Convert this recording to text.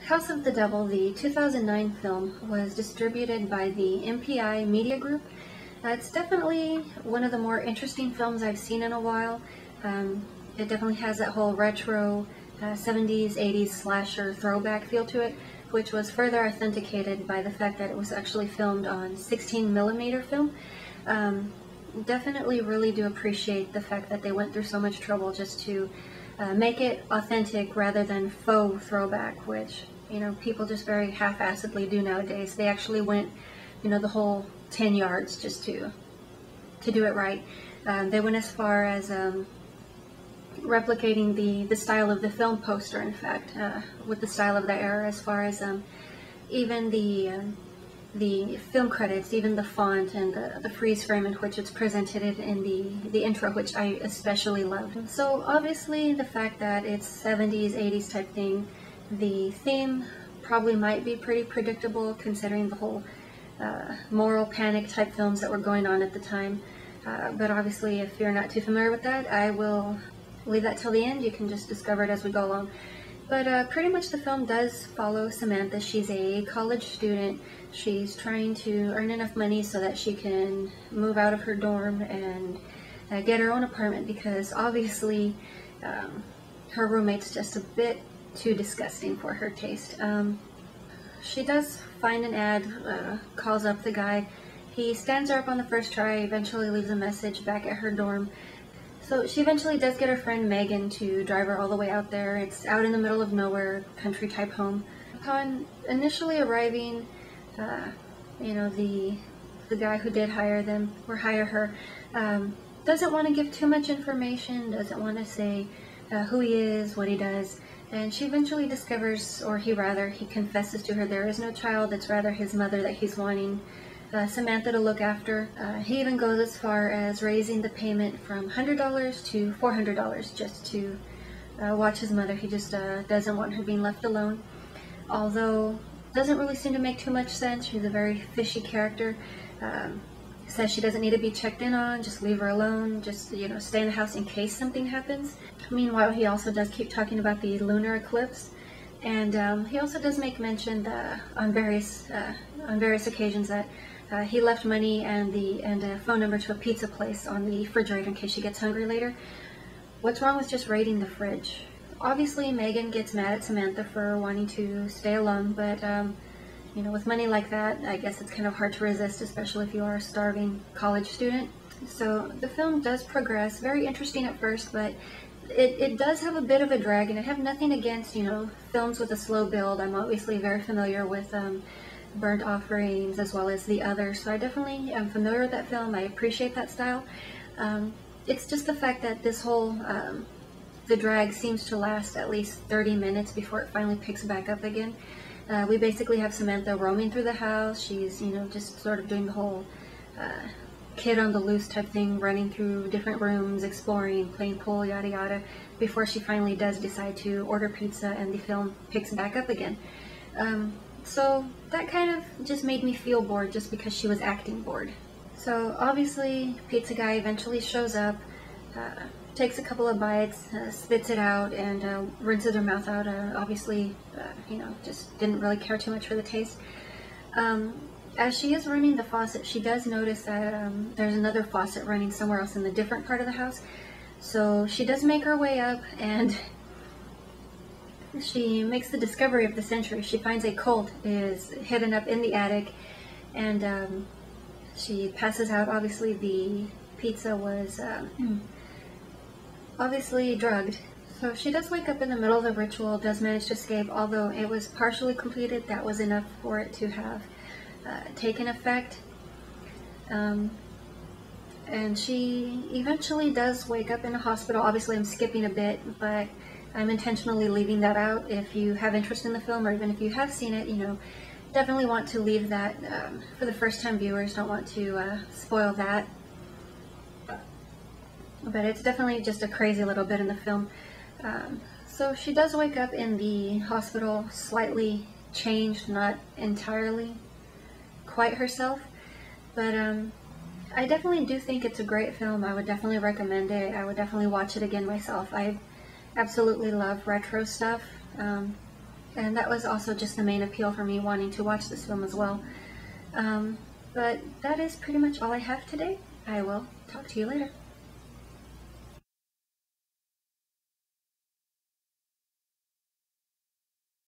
House of the Devil, the 2009 film, was distributed by the MPI Media Group. It's definitely one of the more interesting films I've seen in a while. It definitely has that whole retro 70s, 80s slasher throwback feel to it, which was further authenticated by the fact that it was actually filmed on 16mm film. Definitely really do appreciate the fact that they went through so much trouble just to make it authentic rather than faux throwback, which, you know, people just very half-assedly do nowadays. They actually went, you know, the whole 10 yards just to do it right. They went as far as replicating the style of the film poster, in fact, with the style of the era, as far as even the film credits, even the font and the freeze frame in which it's presented in the intro, which I especially loved. So obviously the fact that it's 70s, 80s type thing, the theme probably might be pretty predictable considering the whole moral panic type films that were going on at the time. But obviously if you're not too familiar with that, I will leave that till the end. You can just discover it as we go along. But pretty much the film does follow Samantha. She's a college student. She's trying to earn enough money so that she can move out of her dorm and get her own apartment, because obviously her roommate's just a bit too disgusting for her taste. She does find an ad, calls up the guy. He stands her up on the first try, eventually leaves a message back at her dorm. So she eventually does get her friend Megan to drive her all the way out there. It's out in the middle of nowhere, country type home. Upon initially arriving, you know, the guy who did hire them, or hire her, doesn't want to give too much information, doesn't want to say who he is, what he does, and she eventually discovers, or he confesses to her there is no child, it's rather his mother that he's wanting Samantha to look after. He even goes as far as raising the payment from $100 to $400 just to watch his mother. He just doesn't want her being left alone. Although doesn't really seem to make too much sense. She's a very fishy character. Says she doesn't need to be checked in on, just leave her alone, just, you know, stay in the house in case something happens. Meanwhile, he also does keep talking about the lunar eclipse, and he also does make mention that on various occasions that he left money and a phone number to a pizza place on the refrigerator in case she gets hungry later. What's wrong with just raiding the fridge? Obviously, Megan gets mad at Samantha for wanting to stay alone, but you know, with money like that, I guess it's kind of hard to resist, especially if you are a starving college student. So the film does progress, very interesting at first, but it does have a bit of a drag, and I have nothing against, you know, films with a slow build. I'm obviously very familiar with Burnt Offerings as well as The Others, so I definitely am familiar with that film. I appreciate that style. It's just the fact that this whole the drag seems to last at least 30 minutes before it finally picks back up again. We basically have Samantha roaming through the house. She's, you know, just sort of doing the whole kid on the loose type thing, running through different rooms, exploring, playing pool, yada yada, before she finally does decide to order pizza and the film picks back up again. So that kind of just made me feel bored just because she was acting bored. So obviously pizza guy eventually shows up, takes a couple of bites, spits it out, and rinses her mouth out. Obviously, you know, just didn't really care too much for the taste. As she is running the faucet, she does notice that there's another faucet running somewhere else in a different part of the house. So she does make her way up, and she makes the discovery of the century. She finds a Colt is hidden up in the attic, and she passes out. Obviously the pizza was obviously drugged. So she does wake up in the middle of the ritual, does manage to escape. Although it was partially completed, that was enough for it to have taken effect. And she eventually does wake up in a hospital. Obviously I'm skipping a bit, but I'm intentionally leaving that out. If you have interest in the film, or even if you have seen it, you know, definitely want to leave that for the first time viewers. Don't want to spoil that. But it's definitely just a crazy little bit in the film. So she does wake up in the hospital, slightly changed, not entirely quite herself, but I definitely do think it's a great film. I would definitely recommend it. I would definitely watch it again myself. I absolutely love retro stuff. And that was also just the main appeal for me wanting to watch this film as well. But that is pretty much all I have today. I will talk to you later.